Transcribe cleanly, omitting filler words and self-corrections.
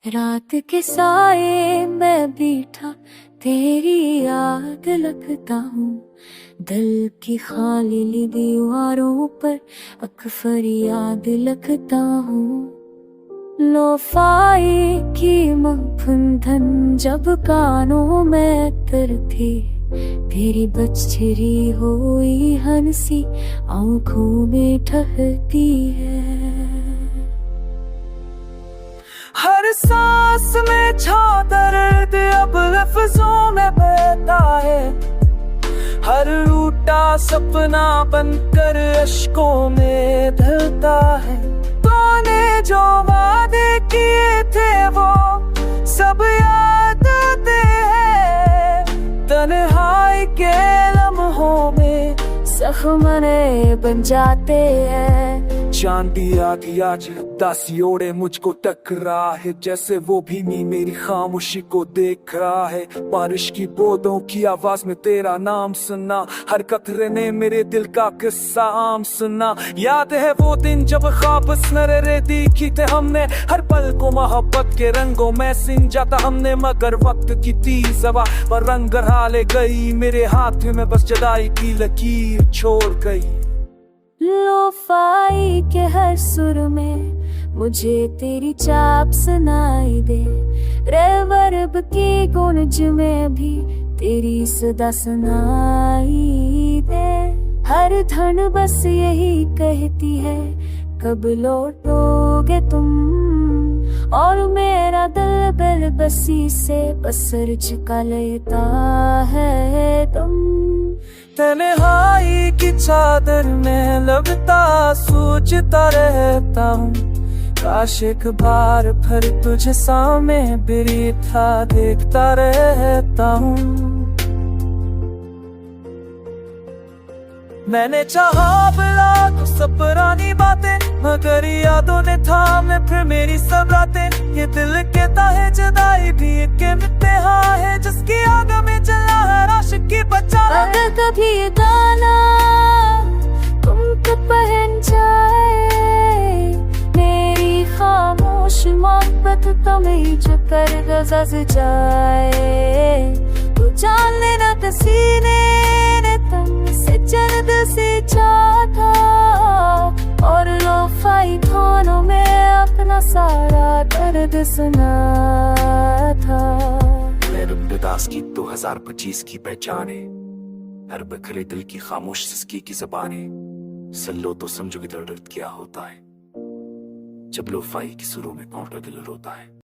रात के साए मैं बैठा तेरी याद लगता हूँ। दिल की खाली दीवारों पर अक्सर याद लगता हूँ। लोफाई की मंथन जब कानों में तर थी, तेरी बचरी हुई हंसी आंखों में ठहरती है। हर सांस में छा दर्द अब लफ्जों में बहता है। हर टूटा सपना बनकर अश्कों में ढलता है। तूने जो वादे किए थे वो सब याद आते हैं। तन्हाई के लम्हों में जख्म बन जाते हैं। चांदी आधी आज दासी ओढ़े मुझको टकरा है, जैसे वो भी मेरी खामोशी को देख रहा है। बारिश की बूंदों की आवाज में तेरा नाम सुना, हर कतरे ने मेरे दिल का किस्सा आम सुना। याद है वो दिन जब ख्वाब सनरे देखी थे हमने, हर पल को मोहब्बत के रंगों में सिंजा था हमने। मगर वक्त की तेज हवा पर रंग गढ़ा ले गई, मेरे हाथ में बस जुदाई की लकीर छोड़ गई। लोफाई के हर सुर में मुझे तेरी चाप सुनाई दे। रेवर्ब की गूंज में भी तेरी सदा सुनाई दे। हर धन बस यही कहती है कब लौटोगे तुम, और मेरा दिल बेबसी से बसर झुका लेता है तुम। तन्हाई की चादर में लगता सोचता रहता हूँ, काश एक बार फिर तुझे सामने बिरीठा देखता रहता हूँ। मैंने चाहा बुला तो सब पुरानी बातें, मगर यादों ने थामे फिर मेरी सब रातें। ये दिल कहता है जुदाई भी एक इम्तिहान है, जिसकी आग में चला है आशिक की बचा है। अगर कभी ये गाना तुम तक पहन जाए, मेरी खामोश मोहब्बत तुम्हें जो कर गज़ जाए, तो जान लेना सीने ने तुमसे जन्नत से चाहा, और लोफाई खानों में अपना सारा दर्द सुना था। दास की 2025 की पहचान है, हर बखरे दिल की खामोश सिसकी की ज़बान है। सुन लो तो समझो कि दर्द क्या होता है, जब लोफाई की सुरों में कौन दिल रोता है।